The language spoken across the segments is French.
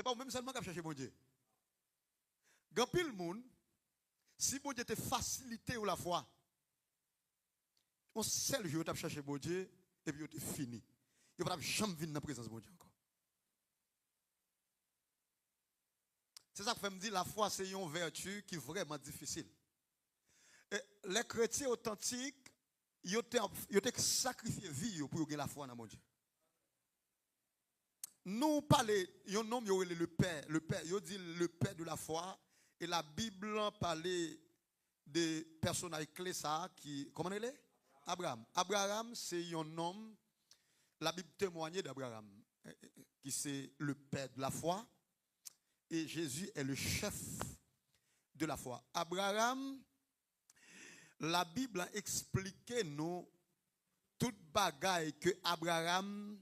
C'est pas même seulement qui chercher mon Dieu. Grand pile monde, si bon Dieu te facilité ou la foi, on seul jour tu chercher mon Dieu et puis tu fini. Il va jamais venir dans la présence de mon Dieu encore. C'est ça que fait me dire la foi c'est une vertu qui est vraiment difficile. Et les chrétiens authentiques, ils ont sacrifié vie pour gagner la foi dans mon Dieu. Nous parlons, un nom le Père, il dit le Père de la foi, et la Bible parlait de personnages clés ça qui, comment il est? Abraham. Abraham c'est un homme, la Bible témoigne d'Abraham, qui c'est le Père de la foi, et Jésus est le chef de la foi. Abraham, la Bible a expliqué nous toute bagaille que Abraham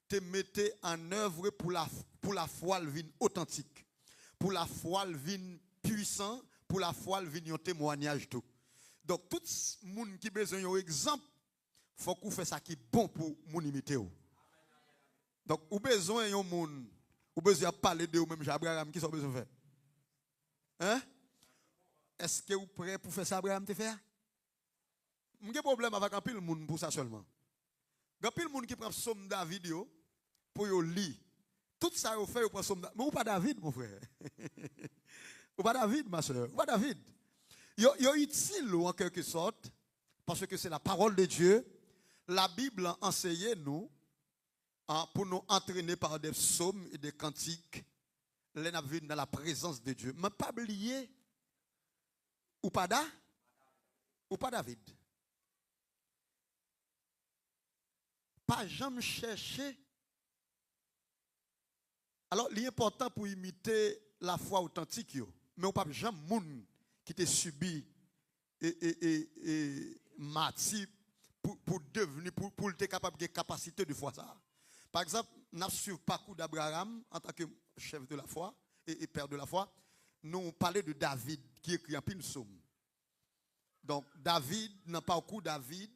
te mettait en œuvre pour la foi le vin authentique, pour la foi le vin puissant, pour la foi le vin un témoignage tout. Donc tout le monde qui a besoin d'un exemple, il faut qu'on fasse ça qui est bon pour mon imiter. Donc ou besoin d'un monde, ou besoin de parler de vous même Abraham qui sont besoin de faire. Hein? Est-ce que vous êtes prêt pour faire ça Abraham te faire? Je n'ai pas de problème avec un pile monde pour ça seulement. Il y a pile monde qui prend somme David pour lire. Tout ça vous fait vous prend somme David. Mais vous pas David mon frère. Vous pas David ma soeur. Vous pas David. Yo utile en quelque sorte parce que c'est la parole de Dieu. La Bible enseigne nous pour nous entraîner par des psaumes et des cantiques les dans la présence de Dieu. Mais pas oublier ou pas David. Pas jamais chercher. Alors, l'important pour imiter la foi authentique, mais on pas jamais moun qui te subi et martyr pour devenir, pour être capable de capacité de foi ça. Par exemple, nous suivons le parcours d'Abraham en tant que chef de la foi et père de la foi. Nous parlons de David qui écrit un pile psaume. Donc, David, dans le parcours David,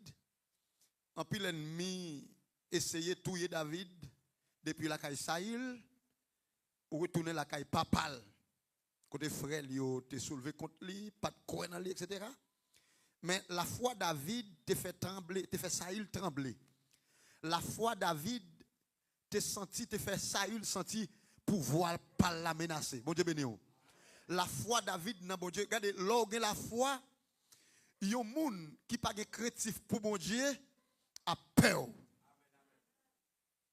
un pile ennemi essayer de tuer David depuis la caille Saïl ou retourner la caille papale. Côté frère, il a soulevé contre lui, pas de coin dans lui, etc. Mais la foi David te fait trembler, te fait Saïl trembler. La foi David te fait Saïl sentir pouvoir pas la menacer. Bon Dieu béni. La foi David dans bon Dieu. Regardez, lorsque la foi, il y a un monde qui pas de créatif pour bon Dieu a peur.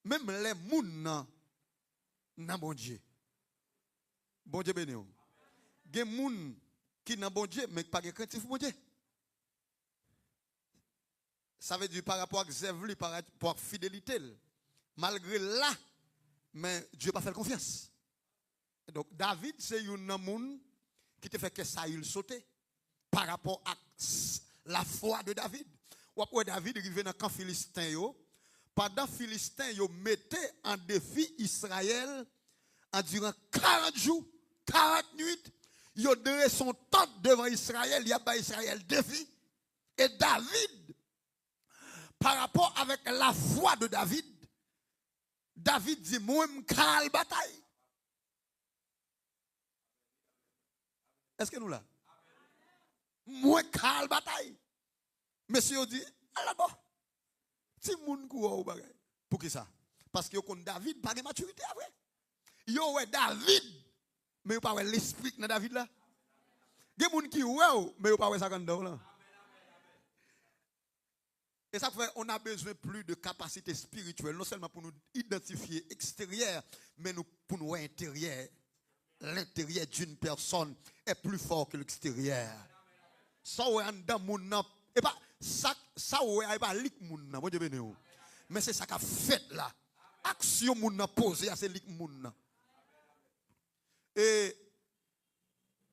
Même les gens dans bon Dieu. Bon Dieu béni. Il y a des gens qui dans bon Dieu mais pas de créatif pour bon Dieu. Ça veut dire par rapport à Zevli, par rapport à fidélité. Malgré là, mais Dieu n'a pas fait confiance. Donc David, c'est un homme qui te fait que Saïl sauter par rapport à la foi de David. Ou après David arrive dans le camp philistin. Pendant que les Philistins mettaient en défi Israël en durant 40 jours, 40 nuits. Ils ont donné son tente devant Israël. Il y a pas Israël défi. Et David, par rapport avec la foi de David, David dit, moi, je vais bataille. Est-ce que nous là? Moi, je vais bataille. Monsieur dit, alors bon, si moun kou ou bagay. Pour qui ça? Parce que David pas de maturité après. Yo ouais David, mais yo pas ouais l'esprit dans David là. Gen moun qui ouais, mais yo pas ouais ça dans là. Et ça fait on a besoin plus de capacité spirituelle, non seulement pour nous identifier extérieur, mais nous, pour nous intérieur. L'intérieur d'une personne est plus fort que l'extérieur. Ça ouais en dedans moun et pas ça ouais pas lik moun nan, bon Dieu béni. Mais c'est ça qu'a fait là. Action moun nan posé à c'est lik moun nan. Et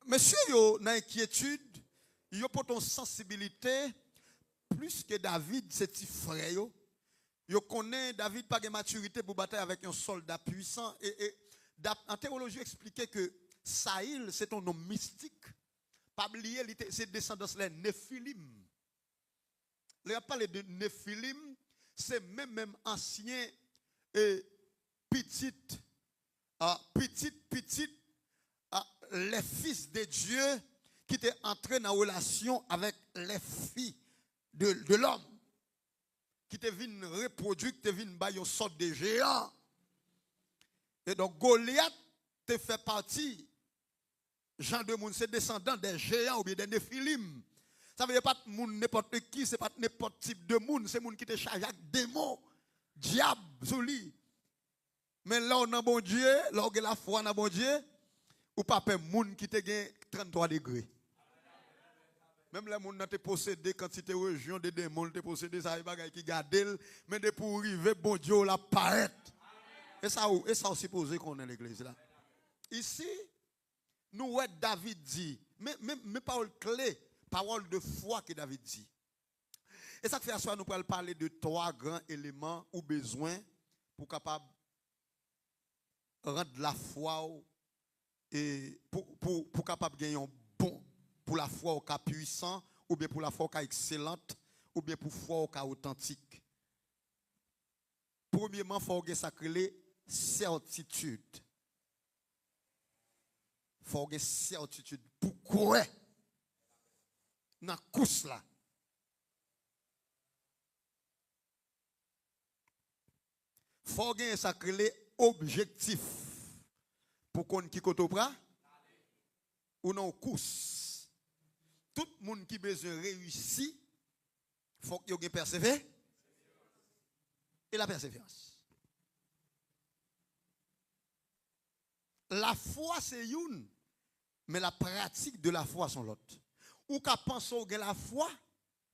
monsieur yo dans inquiétude, yo pour ton sensibilité plus que David c'est petit frère yo. Yo connaît David pas de maturité pour batailler avec un soldat puissant et en théologie expliqué que Saïl c'est un homme mystique. Pas oublier c'est descendance les Néphilim. Les parler de Néphilim, c'est même ancien et petite petit, les fils de Dieu qui étaient entrés en relation avec les filles de l'homme, qui étaient venus reproduire, qui étaient venus faire une sorte de géant. Et donc Goliath te fait partie, Jean de Moun, c'est descendant des géants ou bien des néphilim. Ça veut dire pas n'importe qui, c'est pas n'importe type de monde, c'est monde qui te charge avec démons, diable, zouli. Mais là on a bon Dieu, là on a la foi dans bon Dieu, ou pas peur monde qui te gagne 33 degrés. Même les gens qui possédé quand tu te région des démons, te possédé ça bagaille qui garde, mais de pour arriver bon Dieu la paraît. Et ça aussi posé qu'on est l'église là. Ici nous ouais David dit, mais parole clé, parole de foi que David dit. Et ça fait à soi nous pourrons parler de trois grands éléments ou besoins pour capable rendre la foi et pour capable gagner un bon, pour la foi au cas puissant, ou bien pour la foi au cas excellente, ou bien pour la foi au cas authentique. Premièrement, il faut que ça crée certitude. Il faut que certitude. Pourquoi? Dans la course là. Il faut que ça crée objectif. Pour qu'on qui koto pra ou non course. Tout le monde qui besoin réussir, il faut qu'il y ait persévérance et la persévérance. La foi c'est une, mais la pratique de la foi sont l'autre. Ou qu'à penser au la foi,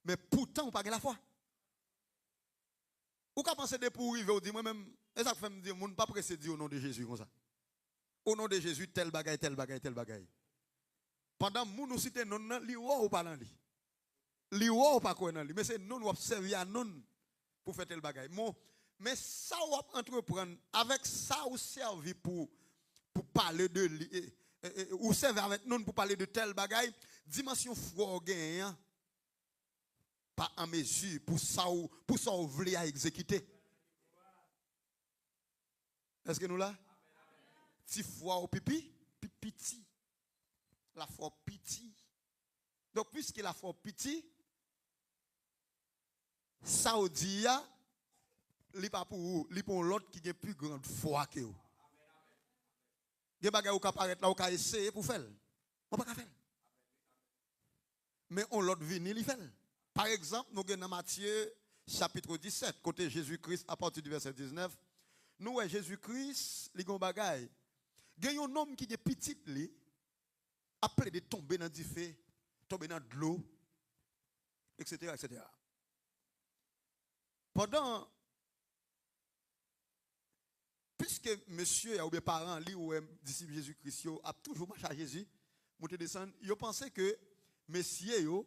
mais pourtant ou pas la foi. Ou qu'à penser de pour arriver au dit moi-même, et ça fait me dire, mon pas pressé dire au nom de Jésus comme ça. Au nom de Jésus, tel bagaille, tel bagaille, tel bagaille. Pendant que nous citons non, li ou pas dans li. Li ou pas quoi dans li. Mais c'est non ou servir à non pour faire tel bagaille. Mais ça ou entreprendre, avec ça ou servir pour parler de li. Ou servir avec non pour parler de tel bagaille. Dimension foi gagne. Pas en mesure pour ça ou voulez à exécuter. Est-ce que nous là? Si foi au pipi, piti. La foi piti. Donc, puisque la foi piti, Saudi, li pas pour li pour l'autre qui a plus grande foi que vous. Des bagages ou apparaître là ou ka essayer pour faire. On pas faire. Mais on l'autre vini li fait. Par exemple, nous avons dans Matthieu chapitre 17 côté Jésus-Christ à partir du verset 19, nous ouais Jésus-Christ li gon bagay. Il y a un homme qui est petit, appelé de tomber dans du feu, tomber dans de l'eau, etc., etc. Pendant, puisque monsieur ou bien parents, lui ou disciple Jésus-Christ, a toujours marché à Jésus, monté descendre, ils pensaient que monsieur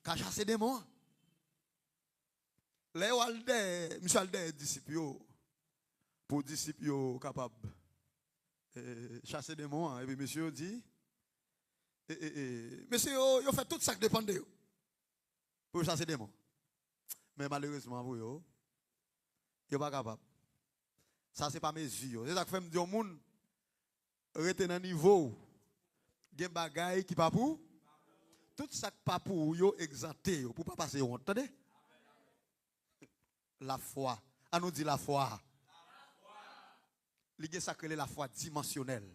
a chassé des démons. Là, monsieur Alde, disciple, pour disciple capable. Chasser des démons, et puis monsieur dit, monsieur, il fait tout ça qui dépend de vous pour chasser des démons. Mais malheureusement, vous, vous n'êtes pas capable. Ça, ce n'est pas mes yeux. C'est ça que fait me dire au monde, rester dans le niveau, il y a des bagailles qui ne pas pour. Tout ça qui pas pour vous, exempté, pour ne pas passer honte. Entendez? La foi. On nous dit la foi. Il y a sacré la foi dimensionnelle.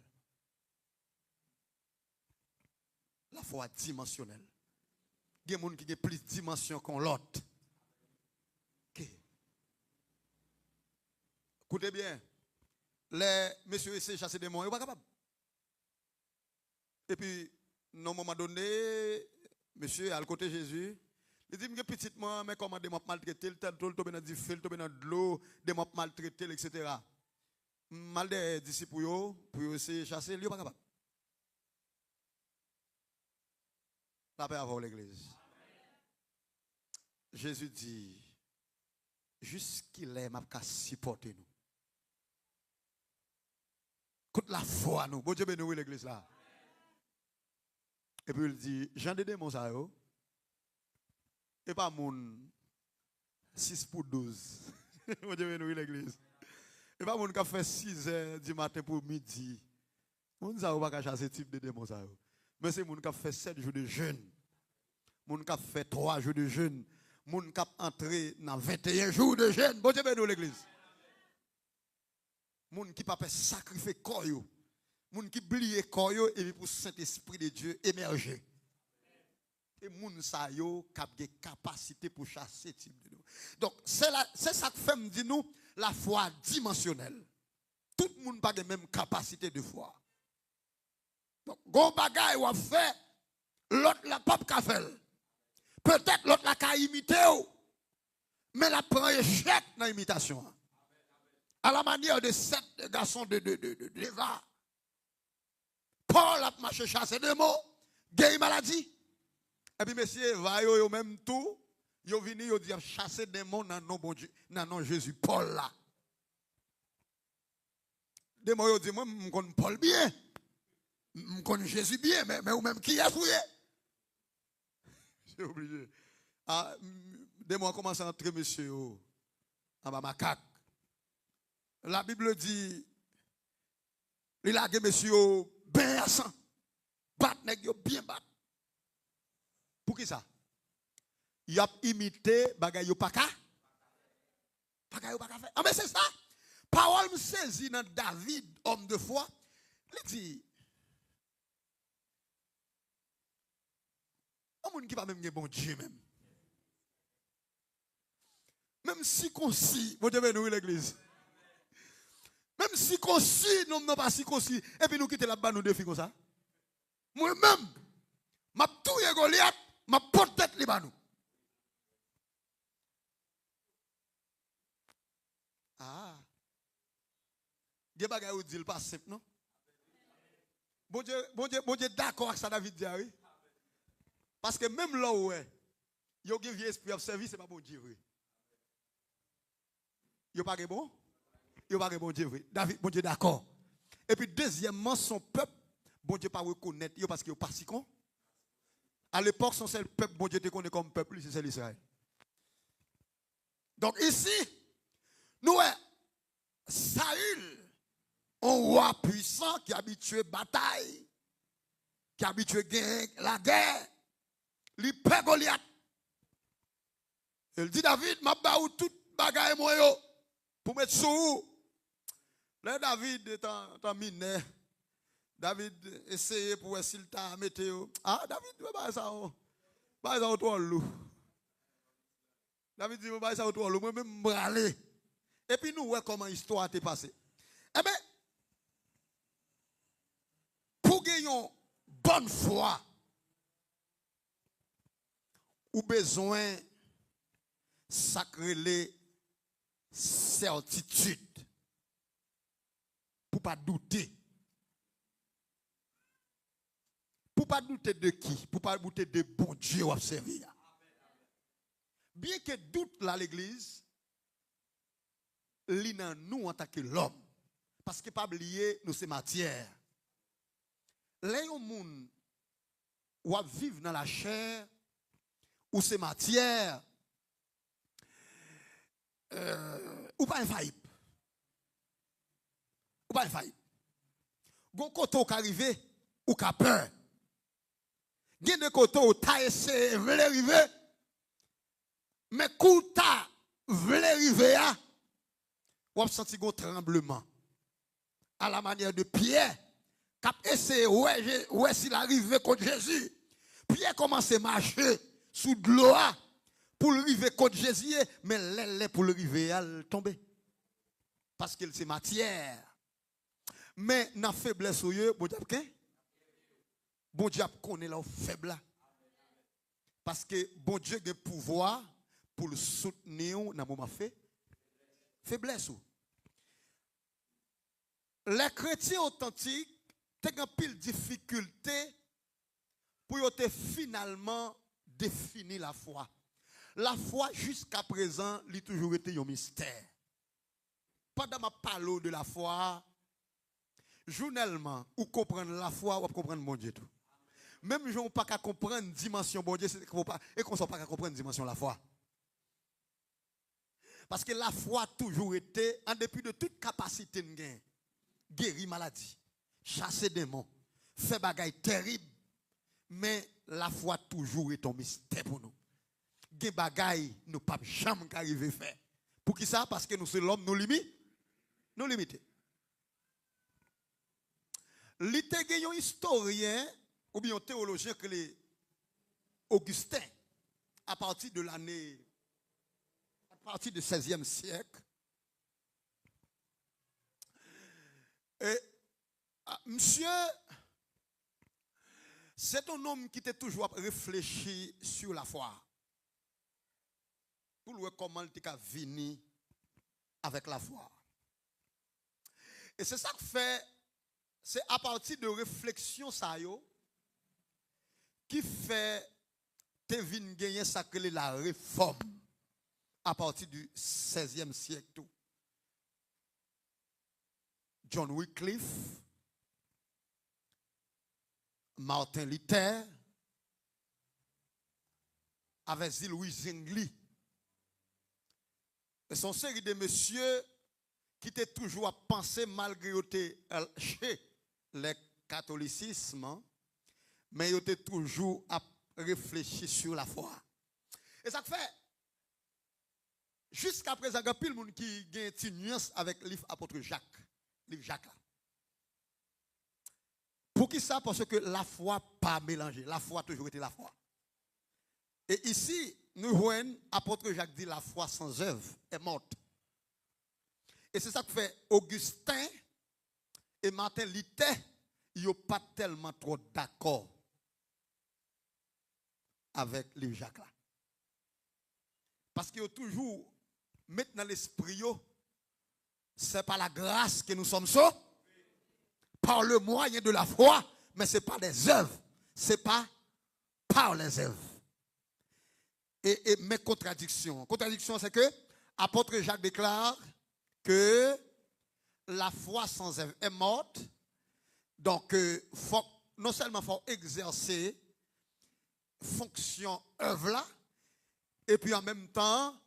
La foi dimensionnelle. Il y a des gens qui ont plus de dimension qu'un l'autre. Écoutez bien, les messieurs essaient de chasser des démons, ils ne sont pas capables. Et puis, à un moment donné, monsieur, à le côté de Jésus, il dit, que petitement, mais comment des gens maltraités, tel tomber dans du feu, tomber dans de l'eau, des gens maltraités, etc. Mal des disciples pour essayer de chasser, ils ne sont pas capables. La paix avant l'église. Jésus dit, jusqu'il est, m'a qu'à supporter nous. Écoute la foi nous. Bon Dieu bénisse l'église là. Et puis il dit, Jean de démons ça yo. Et pas mon 6 pour 12. Bon Dieu bénisse l'église. Et pas moun qui fait 6 heures du matin pour midi. Moun ça va pas chasser type de démon ça. Mais c'est moun qui fait 7 jours de jeûne. Moun qui fait 3 jours de jeûne. Moun qui entré dans 21 jours de jeûne. Bon Dieu bénisse l'église. Moun qui pas fait sacrifier corps yo. Moun qui plie corps yo et puis pour Saint-Esprit de Dieu émerger. Et moun sa yo qui a des capacités pour chasser type de démon. Donc c'est ça que fait me dit nous la foi dimensionnelle. Tout le monde n'a pas la même capacité de foi. Donc, gon bagay ou a fait, l'autre la pas ka fait. Peut-être l'autre la ka imité ou, mais la prend échec dans l'imitation. À la manière de 7 garçons de Eva. Paul a marché chasser des mots, guéri maladie. Et puis monsieur Eva yo même tout, yo vini yo dire chasser des mots dans non bon Dieu, dans non Jésus Paul là. Des mots yo dit moi me connais Paul bien. Je connais Jésus bien, mais ou même qui a fouillé? J'ai oublié. Ah, des mois commence à entrer, monsieur, en bas macaque. La Bible dit, il a dit, monsieur, bien à sang. Bat, nèg yo bien bat. Pour qui ça? Il a imité bagay yo paka. Bagay yo paka fait. Ah, mais c'est ça. Parole me saisit dans David, homme de foi. Il dit, un monde qui va même bon Dieu même. Même si concis, vous devez nous l'église. Même si concis, nous n'avons pas si concis. Et puis nous quittons là-bas, nous défis comme ça. Moi-même, ma touye Goliath, ma porte tête les banou. Ah. Des bagages ou dit pas simple, non? Bon Dieu, d'accord avec ça, David dit, oui. Parce que même là où est, il y a un vieux esprit de service, ce n'est pas bon Dieu vrai. Il n'y a pas bon? Il n'y a pas bon Dieu vrai. David, bon Dieu d'accord. Et puis deuxièmement, son peuple, bon Dieu pas reconnaître, parce qu'il n'est pas si con. À l'époque, son seul peuple, bon Dieu te connaît comme peuple, c'est l'Israël. Donc ici, nous, Saül, un roi puissant qui est habitué à la bataille, qui est habitué à la guerre. Il pète Goliath. Il dit David, m'a baou tout bagaille moi yo pour mettre sous. Là David est en mine. David essaye pour essayer s'il t'a mettre. Ah David, bah ça au toi loup. David dit bah ça au toi loup, moi même braler. Et puis nous ouais comment l'histoire t'est passée. Eh ben pour gagner une bonne foi, ou besoin sacrer les certitudes pour pas douter. Pour pas douter de qui? Pour pas douter de bon Dieu ou servir. Bien que doute là l'église, li nan nous en tant que l'homme. Parce que pas oublier nous c'est matière. Les gens ou vivre dans la chair ou c'est matière, ou pas infaillible. Ou pas infaillible. Gon koto qui arrive, ou qui peur. Gen de koto ta essayé, vle arriver, mais kou ta vle arriver, ou a senti gon tremblement. À la manière de Pierre, qui a essayé, ouais, s'il arrive contre Jésus. Pierre commence à marcher sous de l'eau pour arriver contre Jésus, mais l'aile pour arriver à tomber. Parce que c'est matière. Mais dans la faiblesse, bon Dieu connaît la faible. Parce que bon Dieu a le pouvoir pour le soutenir dans le moment fait. Faiblesse. Les chrétiens authentiques ont pile difficulté pour te finalement définir la foi. La foi jusqu'à présent, elle a toujours été un mystère. Pendant ma parole de la foi, journellement, ou comprendre la foi, ou comprendre mon Dieu tout. Même si on ne pas comprendre la dimension bon Dieu, et qu'on ne soit pas comprendre la dimension de la foi. Parce que la foi a toujours été, en dépit de toute capacité de gagner, guérir maladie, chasser démons, faire bagaille terrible. Mais la foi a toujours été un mystère pour nous. Des bagaille nous pas jamais arriver à faire. Pour qui ça? Parce que nous sommes l'homme, nous limités. Nous limités. L'ité un historien ou bien un théologien que les Augustin, à partir de l'année, à partir du 16e siècle, et, monsieur, c'est un homme qui était toujours réfléchi sur la foi. Pour voir comment il a venir avec la foi. Et c'est ça que fait, c'est à partir de réflexion ça yo, qui fait te vin gagner ça que la réforme à partir du 16e siècle tout. John Wycliffe, Martin Luther, avec Louis Zwingli. Et son série de messieurs qui étaient toujours à penser malgré chez le catholicisme, mais ils étaient toujours à réfléchir sur la foi. Et ça fait, jusqu'à présent, il y a pile de monde qui a une nuance avec le livre apôtre Jacques. Livre Jacques là. Pour qui ça? Parce que la foi pas mélangée. La foi a toujours été la foi. Et ici, nous voyons, apôtre Jacques dit la foi sans œuvre est morte. Et c'est ça que fait Augustin et Martin Luther, ils n'ont pas tellement trop d'accord avec les Jacques là. Parce qu'ils ont toujours mis dans l'esprit, c'est par la grâce que nous sommes sauvés, par le moyen de la foi, mais ce n'est pas des œuvres, ce n'est pas par les œuvres. Et mes contradictions. Contradiction, c'est que apôtre Jacques déclare que la foi sans œuvre est morte. Donc, non seulement il faut exercer fonction œuvre là, et puis en même temps,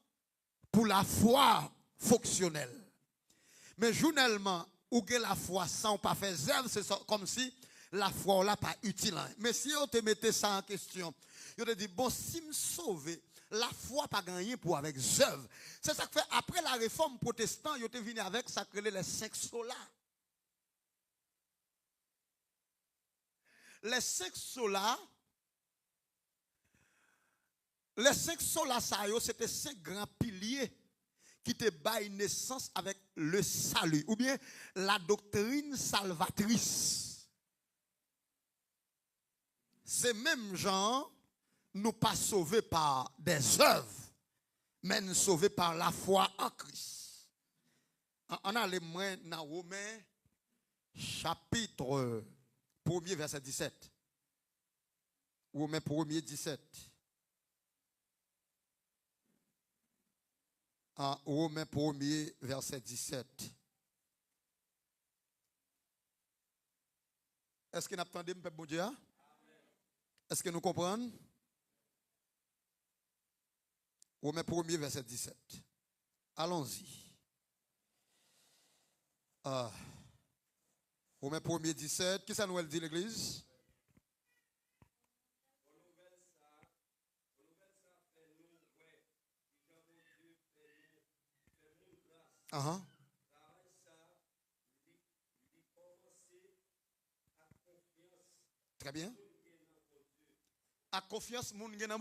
pour la foi fonctionnelle. Mais journellement, où la foi sans pas faire œuvre, c'est comme si la foi là pas utile. Mais si on te mettait ça en question, il te dit, bon, si me sauver, la foi pas gagné pour avec œuvre. C'est ça que fait, après la réforme protestante, il te venu avec ça que les 5 solas. Les 5 solas, ça c'était 5 grands piliers qui te baillent naissance avec le salut, ou bien la doctrine salvatrice. Ces mêmes gens, nous pas sauvés par des œuvres, mais nous sauvés par la foi en Christ. On a les moyens dans Romains, chapitre 1er, verset 17. Romains 1er, 17. En Romains 1er, verset 17. Est-ce que nous attendons, peuple bon Dieu? Est-ce que nous comprenons? Romains 1er, verset 17. Allons-y. Romains 1er, 17. Qui ça nous dit l'église? Très bien. À confiance, moun gen nan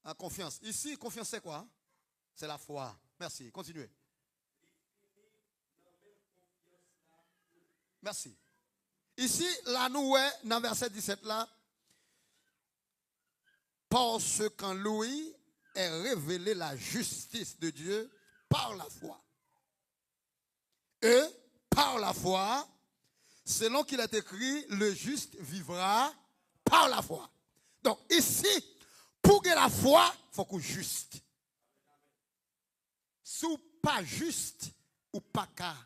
à confiance. Ici, confiance c'est quoi? C'est la foi. Merci. Continuez. Merci. Ici, là, nous, dans verset 17, là, parce qu'en lui est révélée la justice de Dieu par la foi. Et par la foi, selon qu'il est écrit, le juste vivra par la foi. Donc ici, pour que la foi, il faut qu'on juste. Si pas juste, ou pas qu'à.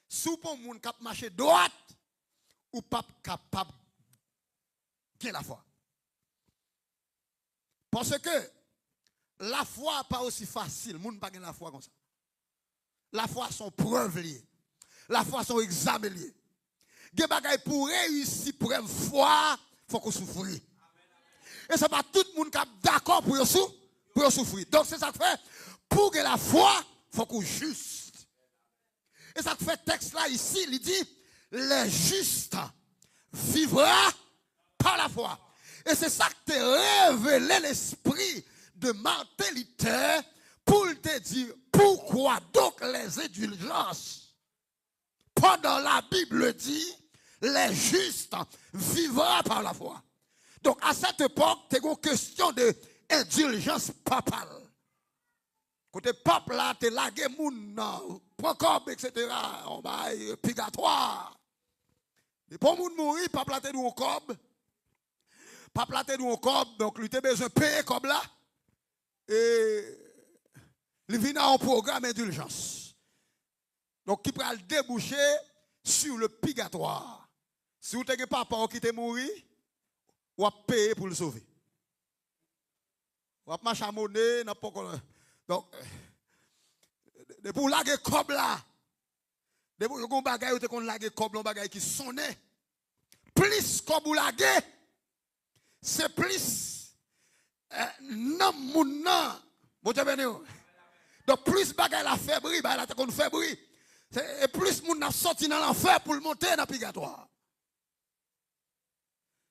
Si pour moun k'ap marcher droite, ou pas capable de la foi. Parce que la foi pas aussi facile. Moun pas gen la foi comme ça. La foi sont preuves liées. La foi sont examens liés. Gen bagay pour réussir preuve foi, faut qu'on souffre. Et c'est pas tout le monde qui est d'accord pour souffrir. Donc c'est ça que fait pour que la foi, faut qu'on juste. Et ça que fait texte là ici, il dit les justes vivra par la foi. Et c'est ça que te révélé l'esprit de Martin Luther pour te dire pourquoi donc les indulgences. Pendant la Bible dit, les justes vivront par la foi. Donc à cette époque, c'est une question d'indulgence papale. Côté pape là, tu lagué moun, prends corps, etc. On va purgatoire. Et pour moun mourir, pape là, tu nous corps. Pape là, tu nous corps, donc lui, tu as besoin de payer comme là. Et il vient en programme d'indulgence. Donc, qui peut le déboucher sur le purgatoire. Si vous avez un papa qui est mort, vous avez payé pour le sauver. Vous avez marché à monnaie, donc, pour laguer comme là, pour vous avez qu'on laguer comme là, bagay qui sonne. Plus comme vous laguer, c'est plus non moun nan. Bon Dieu béni. Donc plus bagay la fébri, bah la qu'on fébri. Et plus moun n'a sorti dans l'enfer pour le monter dans le purgatoire.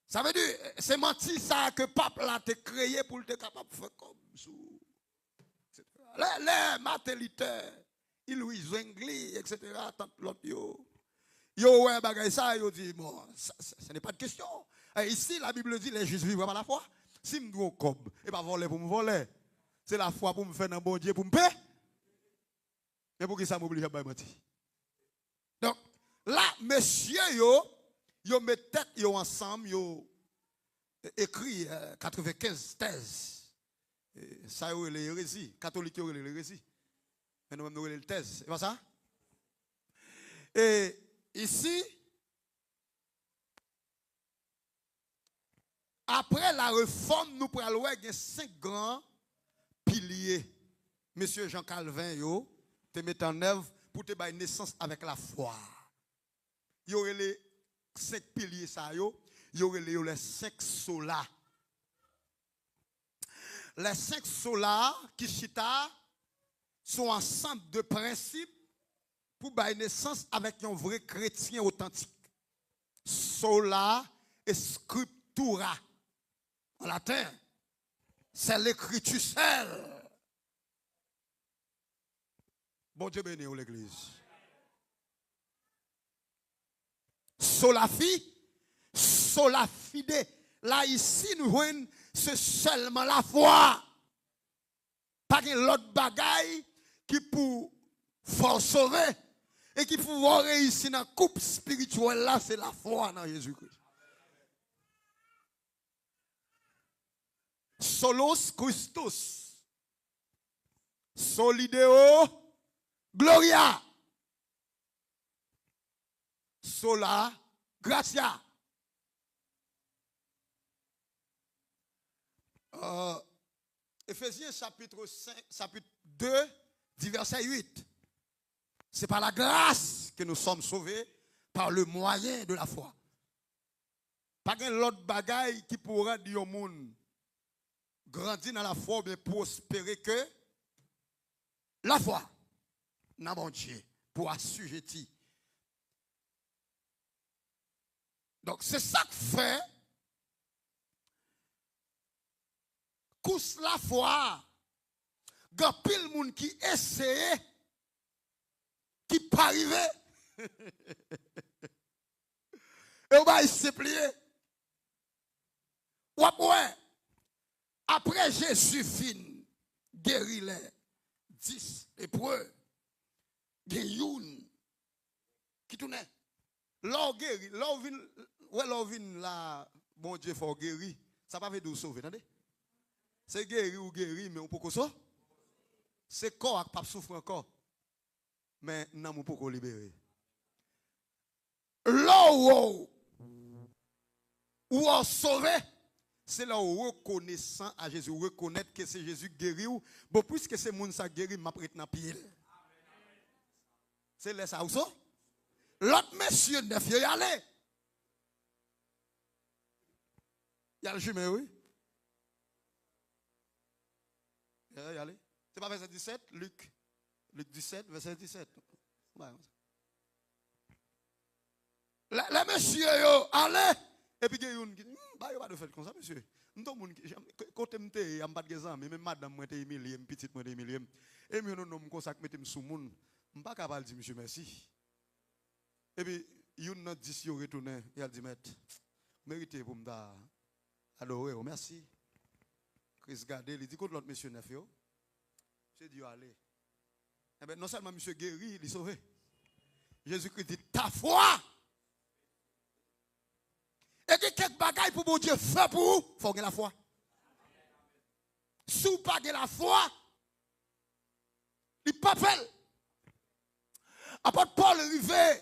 Ça veut dire, c'est menti ça que pape là te créé pour te capable de faire comme sous. Les matélitaires, Louis Zwingli, etc. Tant l'autre yo. Yo ouais bagay ça, yo dit bon, ce n'est pas de question. Et ici la Bible dit les justes vivent par la foi. Si me dois cob, et pas voler pour me voler. C'est la foi pour me faire un bon Dieu pour me payer. Et pour qui ça m'oblige à mentir. Donc là monsieur yo met tête yo ensemble, yo écrit 95 thèses. Ça yo les hérésies, catholiques yo les hérésies. Mais nous même les thèses, c'est pas ça? Et ici après la réforme, nous pourrons voir qu'il y a 5 grands piliers. Monsieur Jean Calvin, yo, te met en œuvre pour te donner naissance avec la foi. Il y aurait les 5 piliers, ça, il y aurait les 5 solas. Les 5 solas qui chita sont un ensemble de principes pour donner naissance avec un vrai chrétien authentique. Sola et scriptura. En latin, c'est l'écriture seule. Bon Dieu béni l'église. Sola fide. Là ici nous voyons c'est seulement la foi. Pas qu'un autre bagaille qui pour sauver et qui pour réussir dans la coupe spirituelle là, c'est la foi dans Jésus-Christ. Solos Christus. Solideo Gloria. Sola Gratia. Éphésiens chapitre 2, verset 8. C'est par la grâce que nous sommes sauvés par le moyen de la foi. Pas qu'un l'autre bagaille qui pourra dire au monde grandir dans la foi mais prospérer que la foi dans mon Dieu pour assujettir. Donc c'est ça que fait cousse la foi. Quand pile monde qui essaie qui pas arrivé et on va se plier. Ouais. Après Jésus fin guéri les 10 lépreux, il y a une qui tourne. L'on guéri, l'on vient là, bon Dieu faut guérir. Ça va pas de sauver, attendez. C'est guéri ou guéri, mais on peut ça. C'est corps qui pas souffre encore. Mais non, on peut libérer. L'on ou on sauvé, c'est là où reconnaissant à Jésus, reconnaître que c'est Jésus guéri ou bon puisque c'est moun ça guéri m'a prête dans pied. C'est là ça ou ça. L'autre monsieur neuf y allé. Il y a le chemin oui. Y allé. C'est pas verset 17 Luc 17 verset 17. Ouais. Les messieurs yo allez et puis yon qui bah yo pas de fait comme ça monsieur. M'ton moun côté m'te y a pas de gens mais même madame moi t'es humilié petite moi t'es humilié et moi non comme ça mettre sous moun m'pas capable dire monsieur merci. Et puis yon nan 10 yo retourné il a dit maître mérité pour m'ta adorer merci. Chris garder il dit contre l'autre monsieur neuf yo. Monsieur dit allez. Eh ben non seulement monsieur guéri, il est sauvé. Jésus-Christ dit ta foi. Et que quelques bagailles pour mon Dieu fait pour vous, il faut avoir la foi. Si vous n'avez pas la foi, il ne peut pas faire. Apôtre Paul est arrivé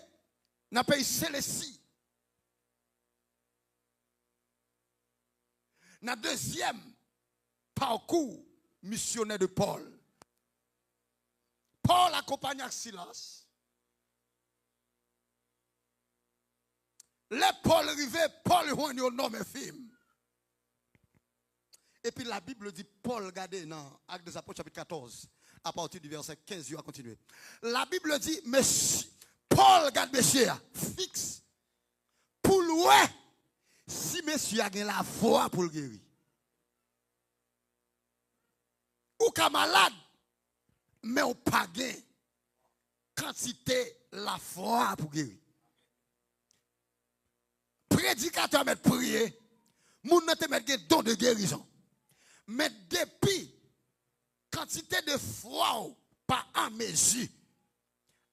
dans le pays Célestie. Dans le deuxième parcours missionnaire de Paul. Paul accompagne avec Silas. Les Paul arrivé, Paul est au nom de film. Et puis la Bible dit, Paul, regardez dans Actes des Apôtres chapitre 14, à partir du verset 15, il va continuer. La Bible dit, monsieur, Paul, regarde monsieur, fixe, pour louer, si monsieur a la foi pour le guérir. Ou qu'un malade, mais on pas gain quantité la foi pour guérir. Prédicateur met prier, moun nan te met don de guérison. Mais depuis quantité de foi pas en mesure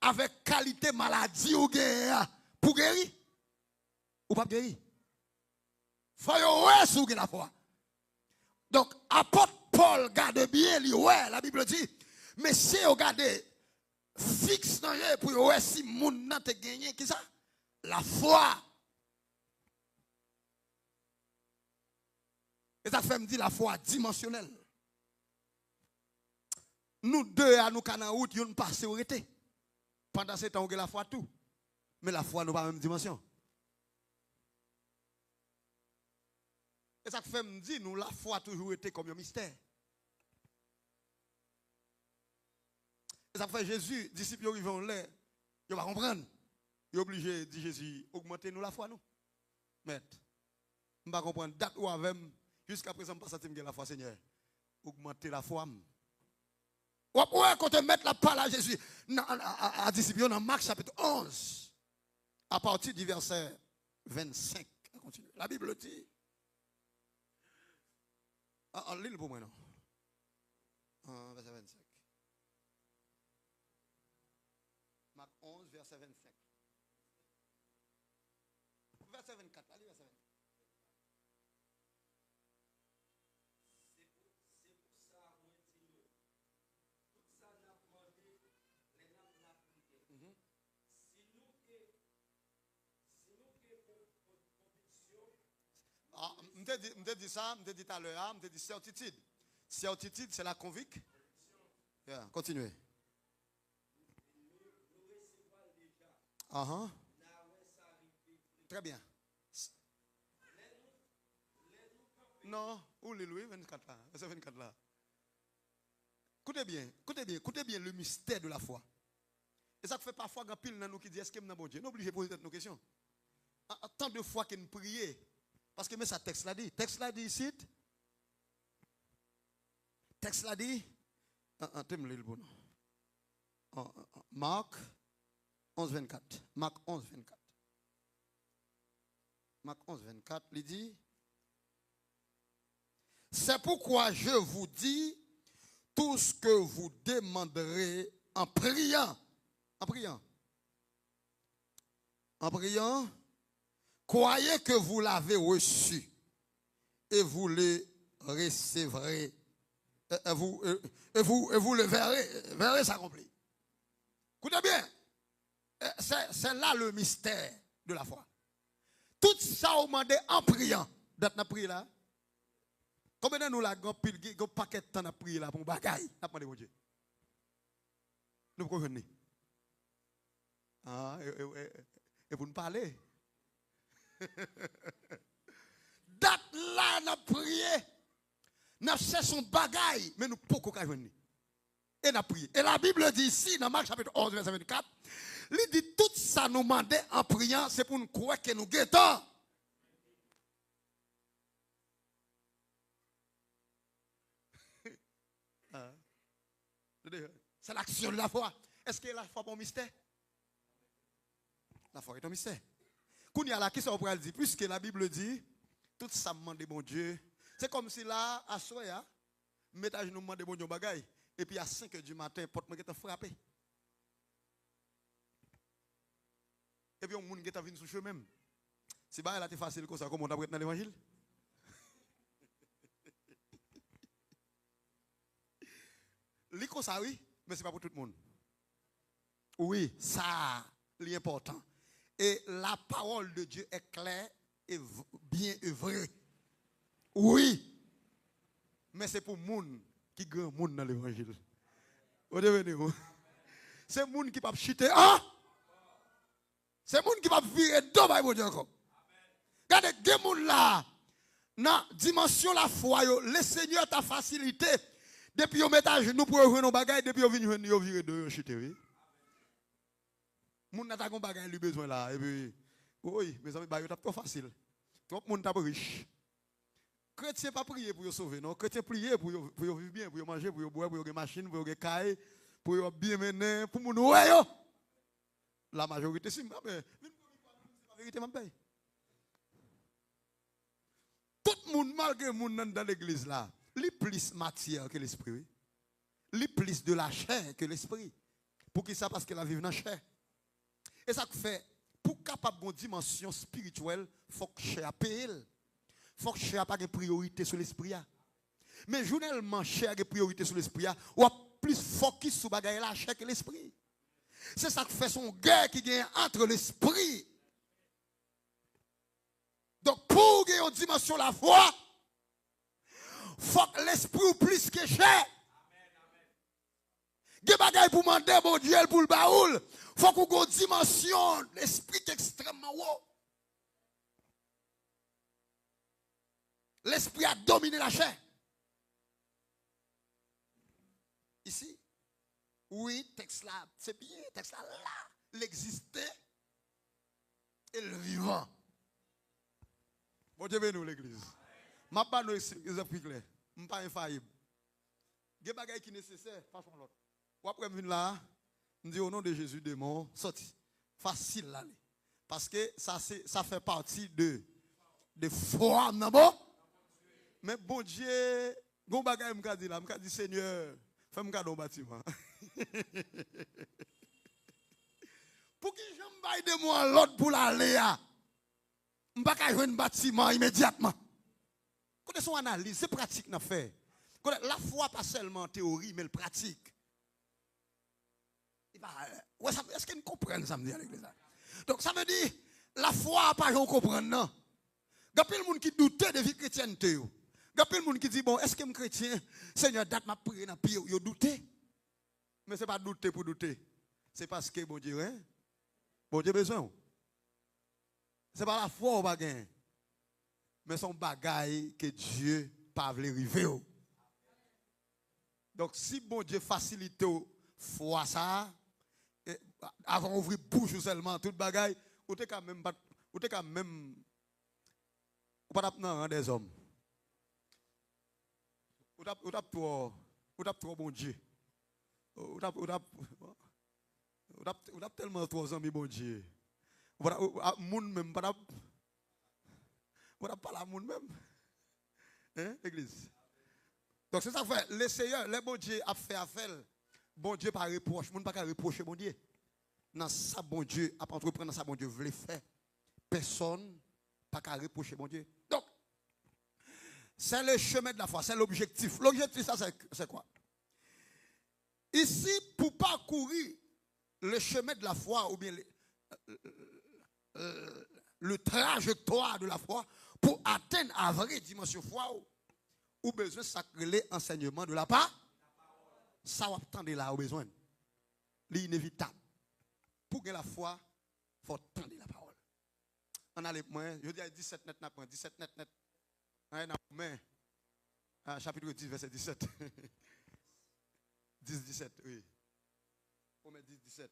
avec qualité maladie ou guérir pour guérir ou pas guérir. Faut ouais sou la foi. Donc apôtre Paul garde bien lui ouais la Bible dit mais si vous regardez fixe dans pour ouais si moun nan te gagné qui ça la foi. Et ça fait me dire la foi dimensionnelle. Nous deux à nous canons route, nous passons au été. Pendant ce temps, on a la foi tout. Mais la foi n'a pas la même dimension. Et ça fait me dire nous la foi toujours été comme un mystère. Et ça fait Jésus, disciples arrivent en l'air, ils vont comprendre. Ils sont obligés, dit Jésus, augmenter nous la foi nous. Maître, on va comprendre date ou avec jusqu'à présent, pas sentir la foi, Seigneur. Augmenter la foi. Ouais, quand on met la parole à Jésus, à disciples dans Marc chapitre 11, à partir du verset 25. La Bible dit. En ligne pour moi, non? Verset 25. Marc 11, verset 25. Verset 24, allez, verset 24. Je dit ça, je dit tout à l'heure, je dit certitude. Certitude, c'est la conviction. Yeah, continuez. Très bien. Non, où les Louis 24 là, verset 24 là. Écoutez bien le mystère de la foi. Et ça fait parfois grand pile dans nous qui dit est-ce que nous bon Dieu, nous obligés de poser nos questions. Tant de fois que nous prions. Parce que mais ça texte l'a dit. Texte l'a dit ici. Texte l'a dit. Marc 11, 24. Marc 11, 24. Marc 11, 24, il dit. C'est pourquoi je vous dis tout ce que vous demanderez en priant. En priant. En priant. Croyez que vous l'avez reçu et vous le recevrez. Et vous le verrez s'accomplir. Écoutez bien, c'est là le mystère de la foi. Tout ça, on demande en priant. D'être dans prière là. Combien de nous la grand pile un paquet de temps à prier là pour bagaille, n'a pas demandé mon Dieu. Nous pouvons venir. Ah, et pour nous parler. Date là, n'a prié. N'a fait son bagaille, mais nous pouvons pas venir. Et n'a prié. Et la Bible dit ici, dans Marc chapitre 11, verset 24, il dit tout ça nous demandait en priant, c'est pour nous croire que nous guettons. C'est l'action de la foi. Est-ce que la foi est un mystère? La foi est un mystère. Quand il y a la question, on pourrait dire, puisque la Bible dit, tout ça me demande mon Dieu. C'est comme si là, à Soya, métage nous demande mon Dieu bagaille. Et puis à 5 h du matin, porte-moi qui t'a frappé. Et puis on monde qui t'a venu sur le chemin. Si bah là c'est facile comme ça, comment on a dans l'évangile? L'éco ça oui, mais c'est pas pour tout le monde. Oui, ça c'est important. Et la parole de Dieu est claire et bien et vraie. Oui. Mais c'est pour monde qui grand monde dans l'évangile. Vous devenez où? C'est monde qui va chuter. Ah! C'est monde qui va virer deux bails pour Dieu encore. Regardez, des monde là, dans dimension la foi, le Seigneur t'a facilité. Depuis au métage, nous pouvons ouvrir nos bagages, depuis au venir virer deux chuter. Oui. Moun n'a pas bagage lui besoin là. Et puis, oui, mes amis, c'est trop facile. Trop monde t'a riche. Chrétien pas prier pour sauver, non. Chrétien prier pour vivre bien, pour manger, pour boire, pour avoir machine, pour avoir caille, pour bien mener, pour mon ouais yo. La majorité c'est la vérité m'a paye. Tout le monde malgré le monde dans l'église là, li plus matière que l'esprit. Li plus de la chair que l'esprit. Pour qui ça parce que la vivre dans la chair. Et ça fait pour capable une dimension spirituelle, faut que chair paye. Faut que chair pas de priorité sur l'esprit. Mais journellement chair de priorité sur l'esprit, ou plus focus sur bagaille la chair que l'esprit. C'est ça qui fait son guerre qui gagne entre l'esprit. Donc pour gagner une dimension la foi, faut que l'esprit ou plus que chair. Des bagaille pour demander mon Dieu pour le baoul, faut qu'on ait une dimension l'esprit extrêmement haut. L'esprit a dominé la chair. Ici, oui, texte là, c'est bien, texte là, l'existait et le vivant. Bon Dieu bénisse l'église. Je ne pas nous expliquer clair. Je ne suis pas infaillible. Il y a des choses qui sont nécessaires, façon l'autre. Ou après, je viens là, je dis au nom de Jésus, démon, sorti. Facile là. Parce que ça fait partie de foi, non bon? Mais bon Dieu, bon bagay m'ka dit là, m'ka dit Seigneur, fais-moi un bâtiment. Pour qui j'aime bailler de moi l'autre pour l'aller à, m'pa ka jouer un bâtiment immédiatement. Quand son analyse, c'est pratique n'a fait. La foi pas seulement théorie, mais le pratique. Est-ce qu'ils comprennent ça me dit à l'église? Donc ça veut dire la foi pas qu'on comprendre non. Il y a plein de monde qui doute de vie chrétienne. Il y a plein de monde qui dit bon, est-ce que je suis chrétien? Seigneur, date m'a prié dans pied, yo douté. Mais c'est pas douter pour douter. C'est parce que bon Dieu, hein? Bon Dieu besoin. C'est pas la foi au bagage. Mais son bagage que Dieu pas veut arriver. Donc si bon Dieu facilite foi ça, avant d'ouvrir bouche seulement tout bagage, ou t'es quand même ou pas dans des hommes. Ou t'as trop bon Dieu. Ou t'as tellement trop amis bon Dieu. Ou moun même pas la moun même. Hein, église. Donc c'est ça que fait le Seigneur, le bon Dieu a fait affaire. Bon Dieu pas reproche, moun pas reprocher bon Dieu. Dans ça bon Dieu, à entreprendre dans ça bon Dieu veut faire. Personne pas qu'à reprocher mon Dieu. Donc, c'est le chemin de la foi, c'est l'objectif. L'objectif, ça, c'est quoi? Ici, pour parcourir le chemin de la foi, ou bien le trajectoire de la foi, pour atteindre la vraie dimension foi, ou besoin de sacrer enseignement de la part. Ça va attendre là au besoin. L'inévitable. Pour gagner la foi, il faut attendre la parole. On a les moyens, je dis à 17 net, 17 net. Chapitre 10, verset 17. 10, 17, oui. On met 10, 17.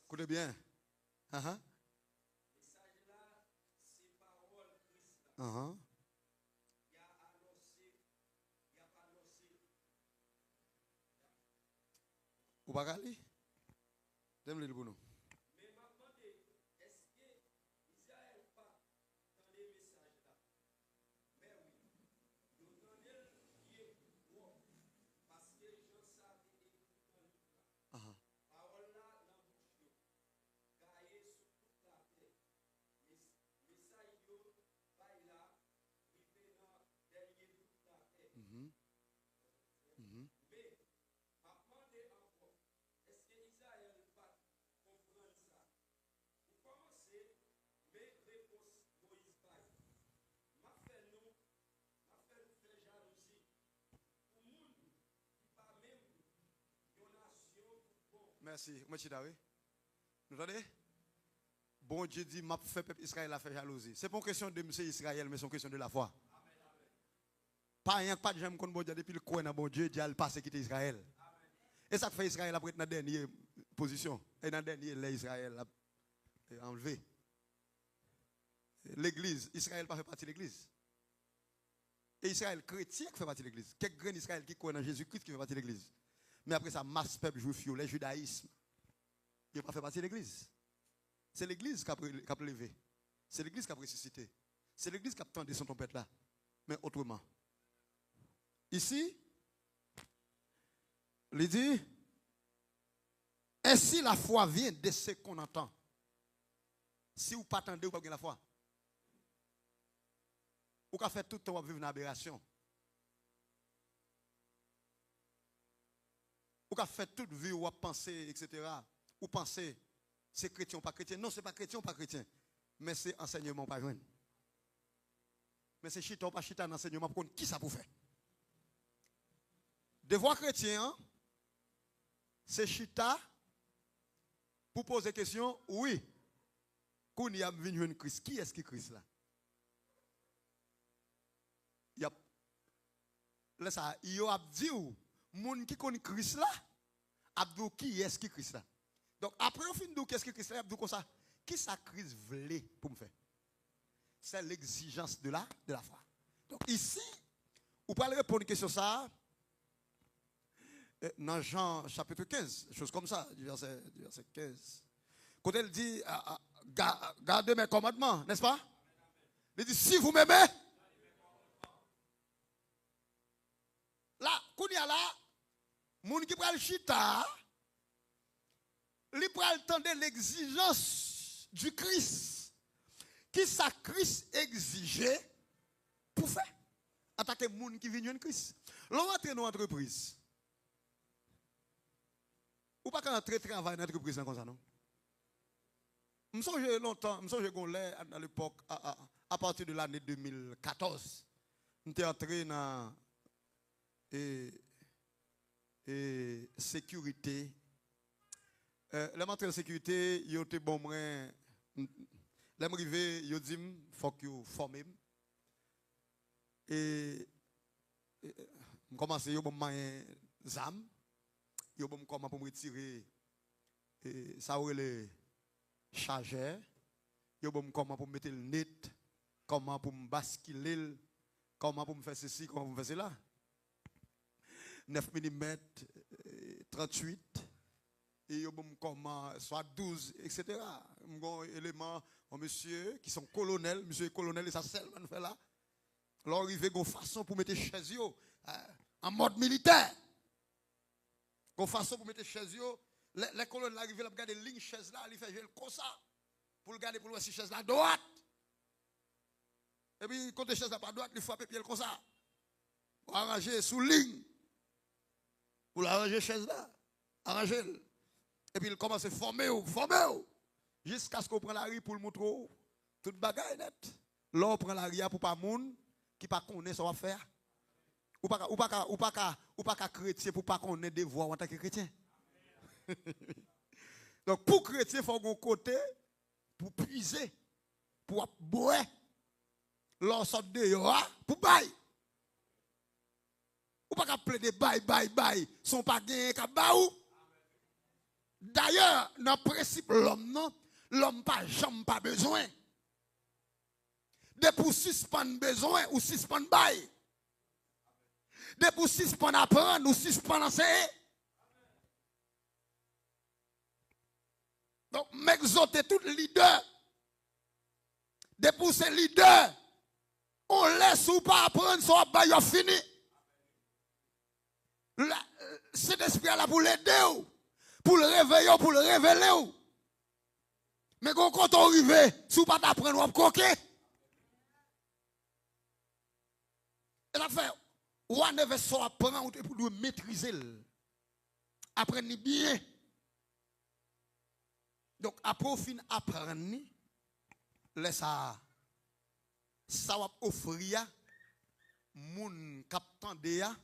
Écoutez bien. Uh-huh. Uh-huh. Ou pas aller? J'aime le pour nous. Merci. Vous entendez? Bon Dieu dit, m'a fait peuple Israël a fait jalousie. C'est pas une question de monsieur Israël, mais c'est une question de la foi. Pas rien, pas de j'aime qu'on bon Dieu depuis le coin dans bon Dieu, Dieu a passé quitter Israël. Et ça fait Israël après être dans la dernière position. Et dans la dernière, Israël a enlevé. L'église, Israël pas fait partie de l'église. Et Israël chrétien qui fait partie de l'église. Quelques grains d'Israël qui croient dans Jésus-Christ qui fait partie de l'église. Mais après ça, masse peuple juif, le judaïsme, il n'a pas fait partie de l'église. C'est l'église qui a levé. C'est l'église qui a ressuscité. C'est l'église qui a tendu son trompette là. Mais autrement. Ici, il dit, ainsi la foi vient de ce qu'on entend. Si vous ne pas attendez, vous n'avez pas la foi. Vous avez fait tout le temps vivre une aberration. Vous avez fait toute vie, vous avez pensé, etc. Vous pensez, c'est chrétien ou pas chrétien. Non, ce n'est pas chrétien ou pas chrétien. Mais c'est enseignement pas joindre. Mais c'est chita ou pas chita dans l'enseignement pour qui ça pour faire. Devoir chrétien, c'est chita pour poser question, oui. Quand il y a venu Christ, qui est-ce qui est Christ là? Il y a dit, moun qui connaît Christ là, abdou qui est-ce qui Christ là? Donc après on finit qu'est-ce que Christ là, abdou comme ça, qui ça Christ voulait pour me faire? C'est l'exigence de la foi. Donc ici, vous pouvez répondre à une question ça dans Jean chapitre 15, chose comme ça, du verset 15. Quand elle dit gardez mes commandements, n'est-ce pas? Il dit si vous m'aimez, là, quand il y a là, moun qui pral chita, il pral tendre l'exigence du Christ. Qui ça Christ exigeait pour faire? Attaquer moun qui vient de Christ. L'on entre dans l'entreprise. Ou pas qu'un très travail dans l'entreprise comme ça, non? Je me souviens longtemps, je me souviens à l'époque, à partir de l'année 2014, je suis entré dans et sécurité. Les matériels de sécurité, ils ont été bon. Les arrivés, ils ont dit il faut que vous formez. Et je commence à faire des armes. Je commence à me retirer ça les chargeurs. Je commence à mettre le net. Comment pour me basculer. Comment pour me faire ceci, comment pour me faire cela. 9 mm, 38, et soit 12, etc. Un élément, monsieur, qui sont colonels, monsieur est colonel, et ça seulement fait là. Alors, il y a une façon pour mettre chez eux en mode militaire. Une façon pour mettre chez eux, les colonels arrivent à regarder ligne chaise là, ils font comme ça, pour regarder pour voir si chaise là à droite. Et puis, quand les chaises là pas à droite, ils frappent pied comme ça. Pour arranger sous ligne. Pour l'arranger chaise là. Arranger. Et puis il commence à former, jusqu'à ce qu'on prenne la rue pour le montrer. Toute bagaille net. Là, on prend la rue pour pas moun qui pas connaît ça va faire. Ou pas chrétien pour pas connaître des voies en tant que chrétien. Donc pour chrétien, il faut qu'on côté pour puiser, pour boire. L'on sort dehors pour bailler. Ou pas qu'à plaider bail, sont pas gagnés qu'à baou. D'ailleurs, dans le principe, l'homme pas jamais pas besoin. De pour suspendre besoin ou suspendre bail. De pour suspendre apprendre ou suspendre enseigner. Donc, m'exhorter tout leader. De pour ces leaders, on laisse ou pas apprendre, soit bail fini. Cet esprit là pour l'aider, pour le réveiller, pour le révéler. Mais quand on arrive, si vous ne pas apprendre, on va coquer. Et la fait, on devait apprendre pour maîtriser. Apprendre bien. Donc, après, au fin, apprendre, laisse ça va offrir, moun captant de ya,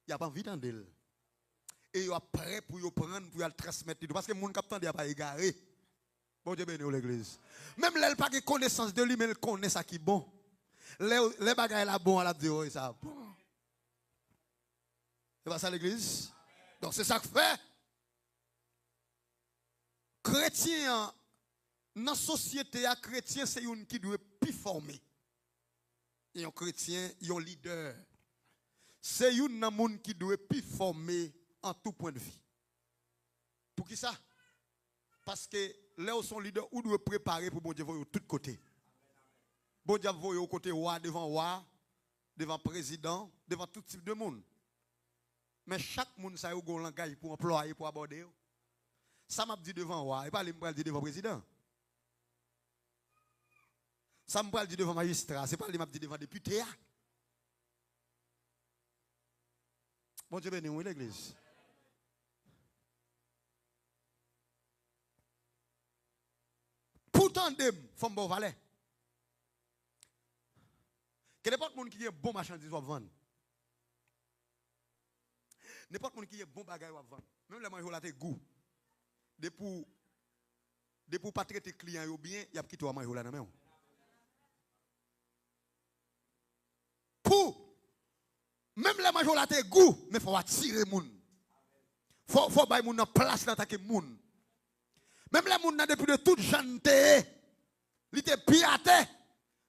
il n'y a pas envie d'entendre. Et il est prêt pour y prendre, pour y transmettre. Parce que moun captant de ya pas égaré. Bon Dieu béni l'église. Même là, il n'a pas de connaissance de lui, mais il connaît ça qui est bon. Les bagages là bon, elle a dit, oh, ça bon. C'est pas ça l'église? Donc c'est ça que fait. Chrétien, dans la société, chrétien, c'est une qui doit plus former. Et un chrétien, un leader. C'est une monde qui doit plus former en tout point de vue. Pour qui ça? Parce que là où son leader, où doit préparer pour bon Dieu voir de tous côtés. Bon Dieu voir au côté roi, devant président, devant tout type de monde. Mais chaque monde ça a un langage pour employer, pour aborder. Ça m'a dit devant roi, et pas me dit devant président. Ça m'a dit devant magistrat, c'est pas lui m'a dit devant député. Bon Dieu béni, oui l'église. Pourtant, il faut un bon valet. Que n'importe qui qui a un bon marchandise va vendre. N'importe qui qui a un bon bagage va vendre. Même les gens qui ont goût. Depuis pour pas traiter client bien, il y a qui doit manger là dans même. Pour même les gens qui ont goût, mais il faut attirer les gens. Faut bailler les gens en place dans ta moun. Même les gens depuis de toute janté, ils étaient piatés.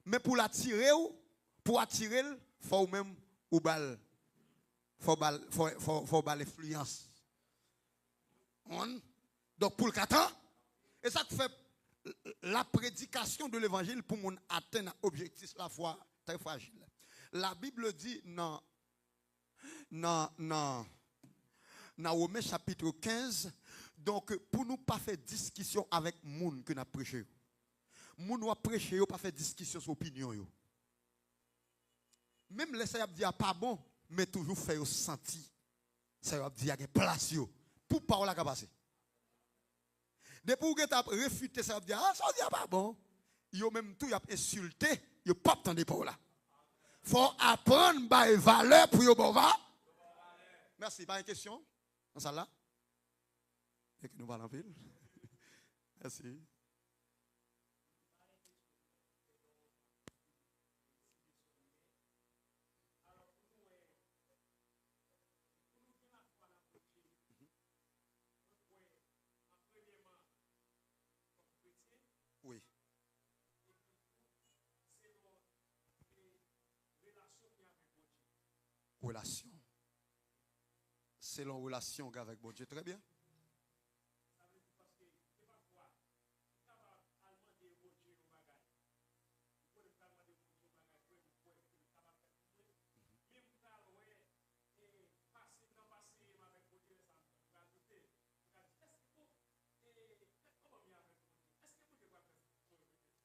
Mais pour l'attirer, il faut même ou bal. Faut bal l'influence. Donc pour le 4 ans, et ça fait la prédication de l'évangile pour mon atteindre l'objectif la foi très fragile. La Bible dit dans Romains chapitre 15, donc pour nous pas faire discussion avec moun que n'a prêché. Moun nous prêcher pas faire discussion sur opinion yo. Même les ça dit pas bon, mais toujours faire sentir. Ça dit il y a place yo pour parole à passer. Depuis que tu as réfuté ça, dit ah ça dit pas bon. Yo même tout y a insulté, yo pas tant de paroles là. Faut apprendre par valeur pour yo bon va. Merci, pas une question dans ça là. Et que nous parlons en pile. Merci. Oui. Relation. C'est la relation avec bon Dieu. Très bien.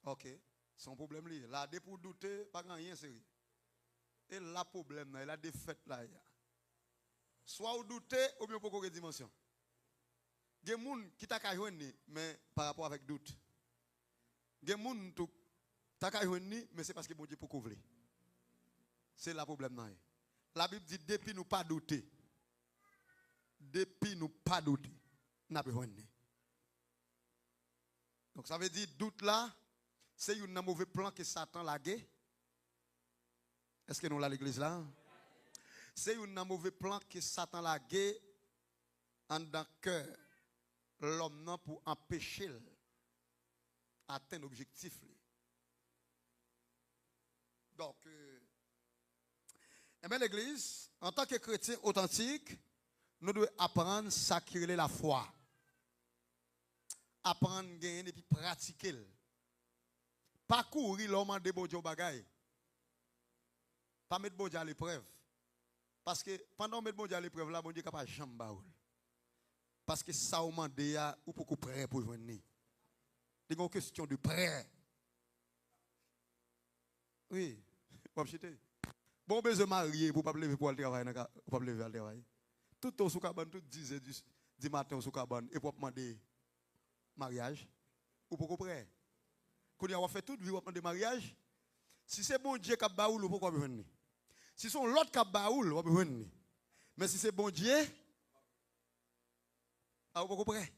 Ok, son problème là. Là, dès pour douter, pas rien sérieux. Et là, problème là, il a des fêtes là. Soit vous doutez, ou bien pour quelle dimension. Il y a des gens qui t'a joindre mais par rapport avec doute. Il y a des gens qui t'a joindre mais c'est parce que bon Dieu pour couvrir. C'est le problème là. La Bible dit depuis nous pas douter. Depuis nous pas douter. N'a pas joindre. Donc ça veut dire doute là, c'est un mauvais plan que Satan l'a gué. Est-ce que nous l'avons l'église là? C'est un mauvais plan que Satan l'a gué en dans le cœur l'homme pour empêcher d'atteindre l'objectif. Donc, l'église, en tant que chrétien authentique, nous devons apprendre à s'acquérir la foi. Apprendre à gagner et puis pratiquer. Pas courir l'homme de bon Dieu bagaille. Pas mettre bon Dieu à l'épreuve. Parce que pendant mettre bon Dieu à l'épreuve, là, bon Dieu n'est pas jamais baoul. Parce que ça au demande ou beaucoup prêt pour joindre. C'est une question de prêt. Oui, bon besoin marié pour pas lever pour aller travailler, pour pas lever à travailler. Tout au sous cabane, tout 10 du matin au sous cabane et pour demander mariage ou pour prêt. Quand on a fait toute vie pour demander mariage, si c'est bon Dieu qui a baoul, pourquoi venir? Si c'est l'autre qui a baoul, on peut venir. Mais si c'est bon Dieu, on peut prêt.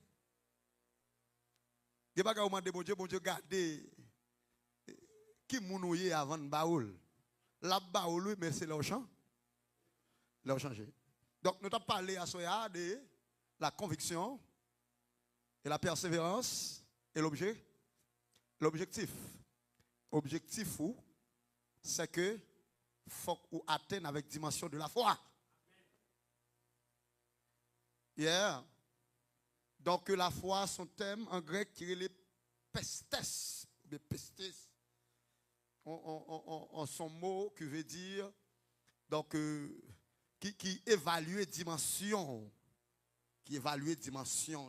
Il n'y a pas de bon Dieu garder qui mounouye avant de baoul. La baoul, mais c'est leur champ. Leur changer. Donc, nous avons parlé à Soya de la conviction et la persévérance et l'objet. L'objectif. Objectif, c'est que faut qu'on atteigne avec dimension de la foi. Yeah. Donc, la foi, son thème en grec qui est les pestes. Les pestes. En son mot qui veut dire donc qui évalue dimension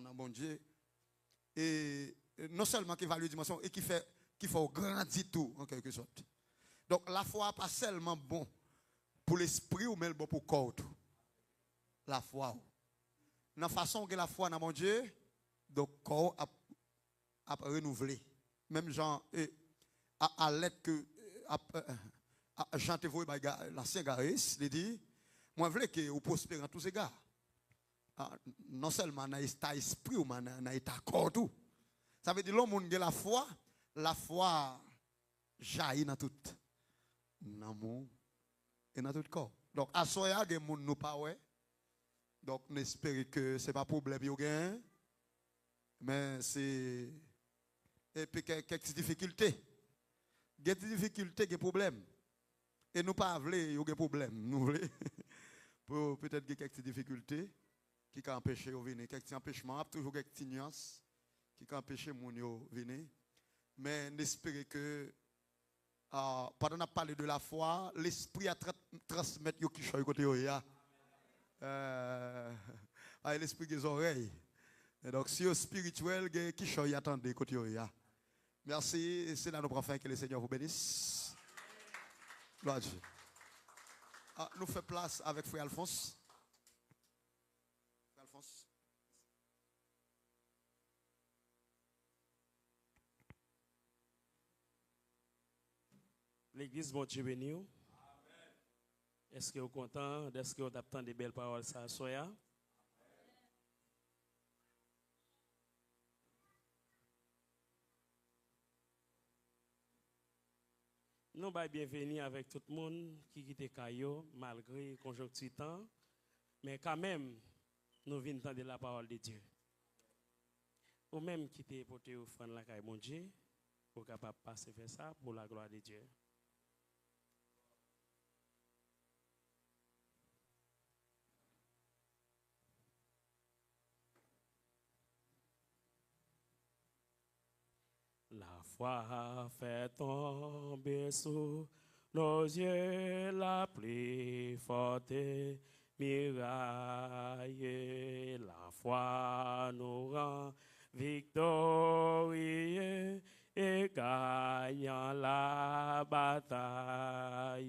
dans mon Dieu et non seulement qui évalue dimension et qui fait grandir tout en quelque sorte. Donc la foi pas seulement bon pour l'esprit ou même bon pour le corps. La foi dans la façon que la foi dans mon Dieu donc corps a renouvelé même genre à l'aide que Jean te voit l'ancien Garis, il dit moi je veux que vous prospérez en tous ces gars. Non seulement dans l'état esprit ou dans l'état corps tout. Ça veut dire l'homme qui a la foi jaillit dans tout l'amour et dans tout corps. Donc à soya des monde nous pas ouais. Donc on espère que c'est pas problème yo gain mais c'est et puis quelques difficultés. Des difficultés, des problèmes. Et nous pas voulons, il y a des problèmes. Nous voulons peut-être quelques difficultés qui ont empêché de venir. Quelques empêchements, toujours quelques nuances qui ont empêché de venir. Mais n'espérez que, pendant qu'on a parlé de la foi, l'esprit a transmis qui choisit côté l'esprit des oreilles. Et donc, si au spirituel, qui choisit attendez côté merci, c'est là nous prenons fin que le Seigneur vous bénisse. Gloire à Dieu. Nous faisons place avec Frère Alphonse. Frère Alphonse. L'église, bon Dieu béni. Est-ce que vous êtes content? Est-ce que vous avez des belles paroles ça soya? Nous sommes bienvenus avec tout le monde qui quitte Caillou malgré conjoncture temps, mais quand même, nous venons entendre la parole de Dieu. Ou même qui t'es porté au fond de la caille, mon Dieu, pour capable passer faire ça pour la gloire de Dieu. La foi fait tomber sous nos yeux la plus forte miraille. La foi nous rend victorieux et gagnant la bataille.